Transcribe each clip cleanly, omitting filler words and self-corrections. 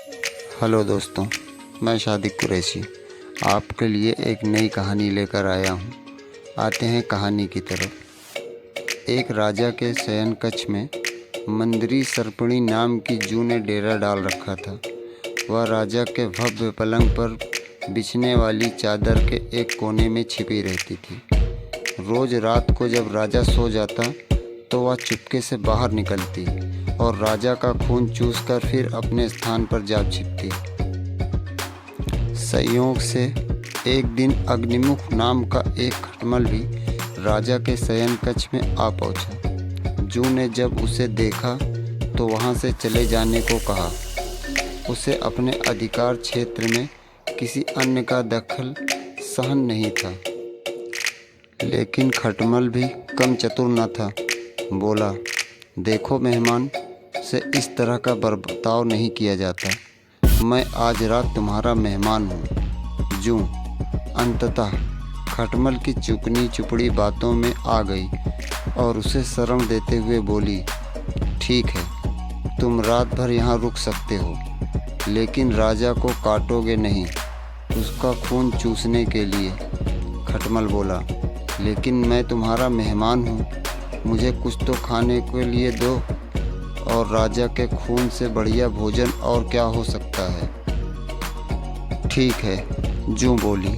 Hello दोस्तों, मैं शादिक कुरैशी आपके लिए एक नई कहानी लेकर आया हूँ। आते हैं कहानी की तरफ। एक राजा के शयन कक्ष में मंदरी सर्पिणी नाम की जू ने डेरा डाल रखा था। वह राजा के भव्य पलंग पर बिछने वाली चादर के एक कोने में छिपी रहती थी। रोज रात को जब राजा सो जाता तो वह चुपके से बाहर निकलती और राजा का खून चूसकर फिर अपने स्थान पर जा छिपती। संयोग से एक दिन अग्निमुख नाम का एक खटमल भी राजा के शयन कक्ष में आ पहुंचा। जू ने जब उसे देखा तो वहां से चले जाने को कहा। उसे अपने अधिकार क्षेत्र में किसी अन्य का दखल सहन नहीं था। लेकिन खटमल भी कम चतुर न था। बोला, देखो मेहमान, से इस तरह का बर्ताव नहीं किया जाता। मैं आज रात तुम्हारा मेहमान हूँ। जू अंततः खटमल की चुकनी चुपड़ी बातों में आ गई और उसे शरण देते हुए बोली, ठीक है, तुम रात भर यहाँ रुक सकते हो, लेकिन राजा को काटोगे नहीं, उसका खून चूसने के लिए। खटमल बोला, लेकिन मैं तुम्हारा मेहमान हूँ, मुझे कुछ तो खाने के लिए दो, और राजा के खून से बढ़िया भोजन और क्या हो सकता है। ठीक है, जू बोली,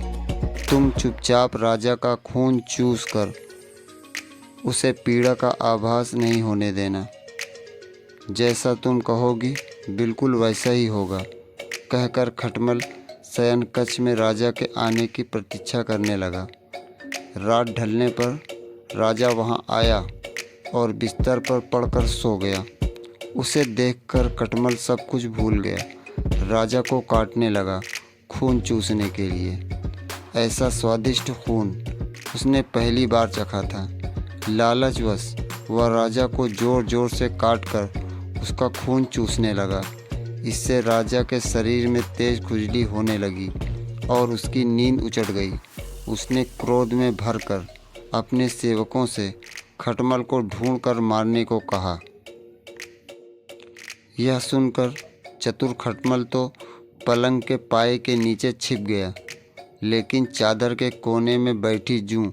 तुम चुपचाप राजा का खून चूस कर उसे पीड़ा का आभास नहीं होने देना। जैसा तुम कहोगी बिल्कुल वैसा ही होगा। कहकर खटमल शयन कक्ष में राजा के आने की प्रतीक्षा करने लगा। रात ढलने पर राजा वहां आया और बिस्तर पर पड़कर सो गया। उसे देखकर खटमल सब कुछ भूल गया। राजा को काटने लगा खून चूसने के लिए। ऐसा स्वादिष्ट खून उसने पहली बार चखा था। लालचवश वह राजा को जोर जोर से काटकर उसका खून चूसने लगा। इससे राजा के शरीर में तेज खुजली होने लगी और उसकी नींद उचट गई। उसने क्रोध में भरकर अपने सेवकों से खटमल को ढूंढकर मारने को कहा। यह सुनकर चतुर खटमल तो पलंग के पाए के नीचे छिप गया, लेकिन चादर के कोने में बैठी जू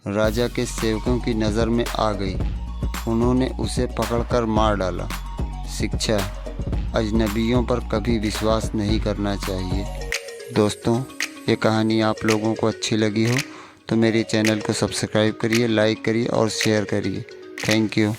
राजा के सेवकों की नज़र में आ गई। उन्होंने उसे पकड़कर मार डाला। शिक्षा: अजनबियों पर कभी विश्वास नहीं करना चाहिए। दोस्तों, ये कहानी आप लोगों को अच्छी लगी हो तो मेरे चैनल को सब्सक्राइब करिए, लाइक करिए और शेयर करिए। Thank you.